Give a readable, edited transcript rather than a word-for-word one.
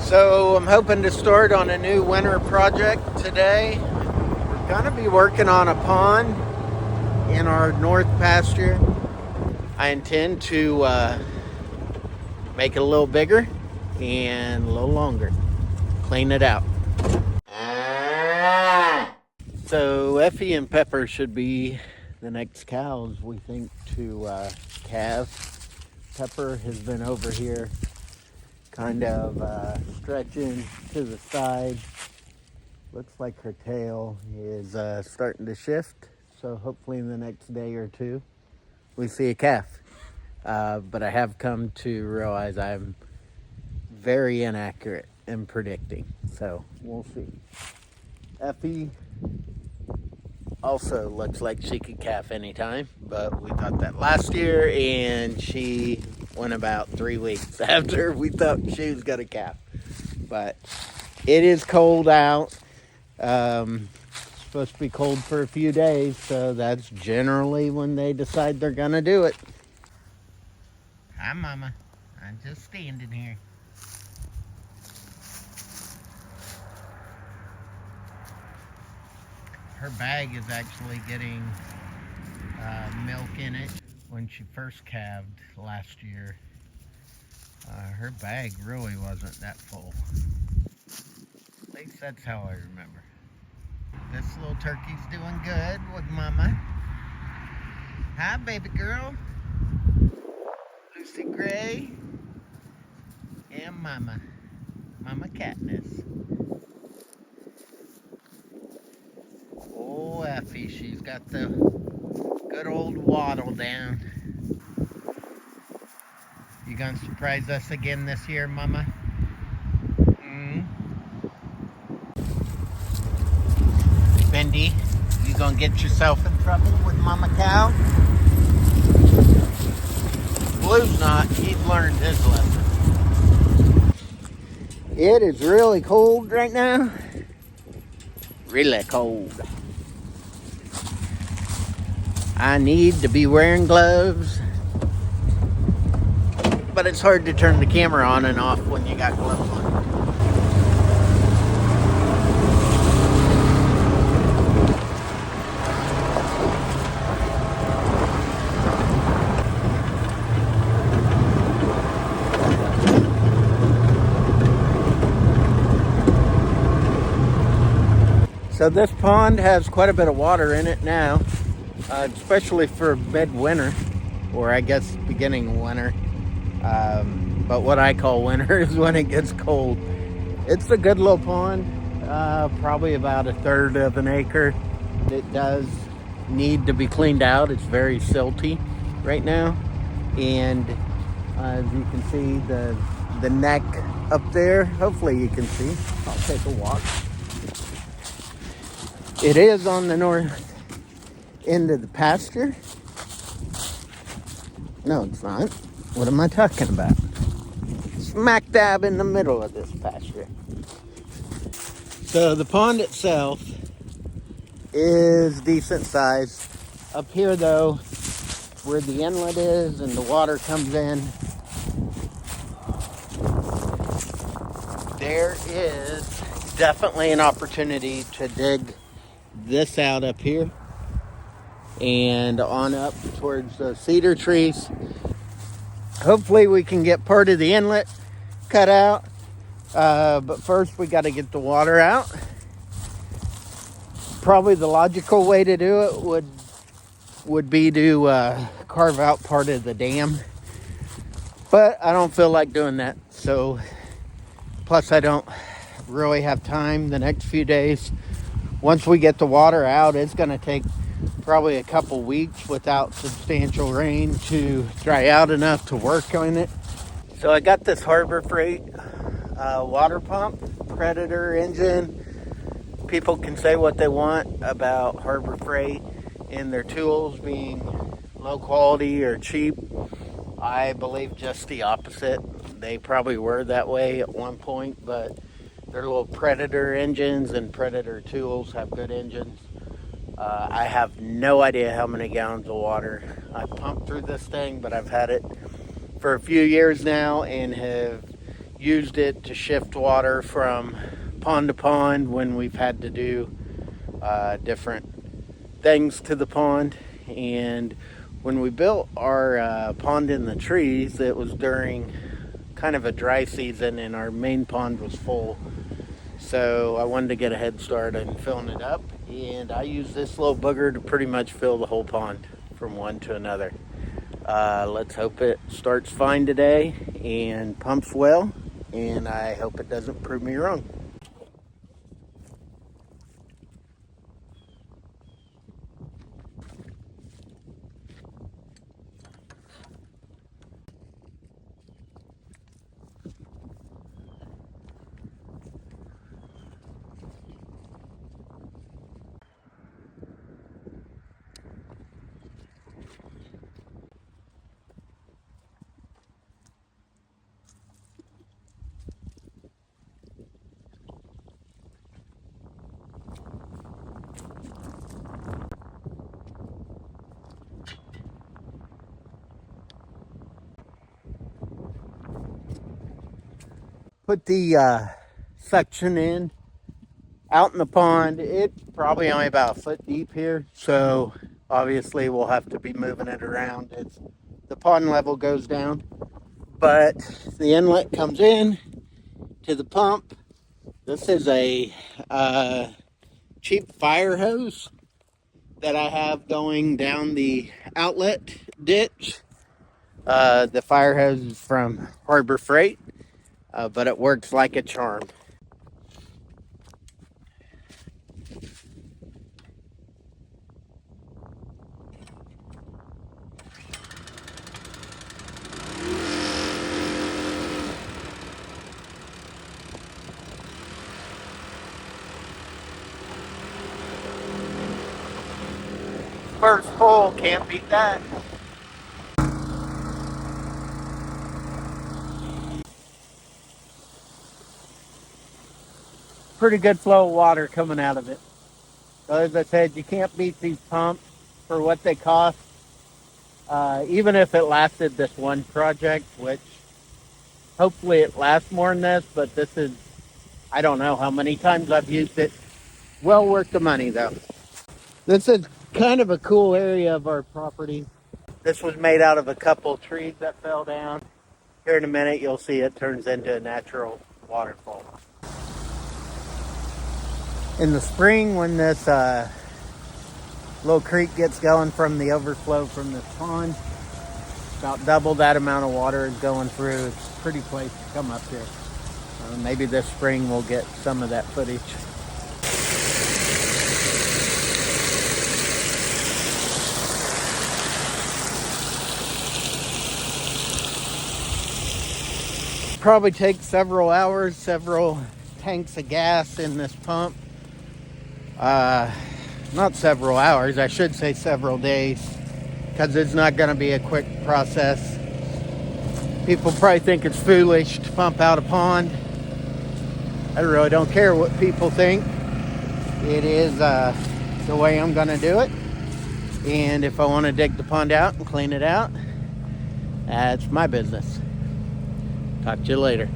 So I'm hoping to start on a new winter project today. We're gonna be working on a pond in our north pasture. I intend to make it a little bigger and a little longer. Clean it out. So Effie and Pepper should be the next cows we think to calve. Pepper has been over here kind of stretching to the side. Looks like her tail is starting to shift. So hopefully in the next day or two, we see a calf. But I have come to realize I'm very inaccurate in predicting. So we'll see. Effie also looks like she could calf anytime, but we thought that last year, and she went about 3 weeks after we thought she was gonna calf. But it is cold out. It's supposed to be cold for a few days, so that's generally when they decide they're gonna do it. Hi, Mama. I'm just standing here. Her bag is actually getting milk in it. When she first calved last year, her bag really wasn't that full. At least that's how I remember. This little turkey's doing good with Mama. Hi, baby girl. Lucy Gray and Mama. Mama Katniss. Oh, Effie, she's got the good old waddle down. You gonna surprise us again this year, Mama? Bendy, you gonna get yourself in trouble with Mama Cow? Blue's not. He's learned his lesson. It is really cold right now. Really cold. I need to be wearing gloves, but it's hard to turn the camera on and off when you got gloves on. So this pond has quite a bit of water in it now, especially for midwinter, or I guess beginning of winter. But what I call winter is when it gets cold. It's a good little pond, probably about 1/3 of an acre. It does need to be cleaned out. It's very silty right now. And as you can see, the neck up there, hopefully you can see. I'll take a walk. It is on the north end of the pasture. No, it's not. What am I talking about? Smack dab in the middle of this pasture. So the pond itself is decent size. Up here though, where the inlet is and the water comes in, there is definitely an opportunity to dig this out up here and on up towards the cedar trees. Hopefully we can get part of the inlet cut out, but first we got to get the water out. Probably the logical way to do it would be to carve out part of the dam, but I don't feel like doing that. So plus I don't really have time the next few days. Once we get the water out, it's going to take probably a couple weeks without substantial rain to dry out enough to work on it. So I got this Harbor Freight water pump, Predator engine. People can say what they want about Harbor Freight and their tools being low quality or cheap. I believe just the opposite. They probably were that way at one point, but their little Predator engines and Predator tools have good engines. I have no idea how many gallons of water I pumped through this thing, but I've had it for a few years now and have used it to shift water from pond to pond when we've had to do different things to the pond. And when we built our pond in the trees, it was during kind of a dry season and our main pond was full. So I wanted to get a head start on filling it up, and I use this little booger to pretty much fill the whole pond from one to another. Let's hope it starts fine today and pumps well, and I hope it doesn't prove me wrong. Put the suction in out in the pond. It's probably only about a foot deep here, so obviously we'll have to be moving it around as the pond level goes down. But the inlet comes in to the pump. This is a cheap fire hose that I have going down the outlet ditch. The fire hose is from Harbor Freight, but it works like a charm. First pull, can't beat that. Pretty good flow of water coming out of it. So as I said, you can't beat these pumps for what they cost. Even if it lasted this one project, which hopefully it lasts more than this, but this is, I don't know how many times I've used it. Well worth the money though. This is kind of a cool area of our property. This was made out of a couple trees that fell down. Here in a minute, you'll see it turns into a natural waterfall. In the spring, when this little creek gets going from the overflow from this pond, about double that amount of water is going through. It's a pretty place to come up here. Maybe this spring we'll get some of that footage. Probably take several hours, several tanks of gas in this pump. Not several hours, I should say several days, because it's not going to be a quick process. People probably think it's foolish to pump out a pond. I really don't care what people think. It is the way I'm going to do it. And if I want to dig the pond out and clean it out, that's my business. Talk to you later.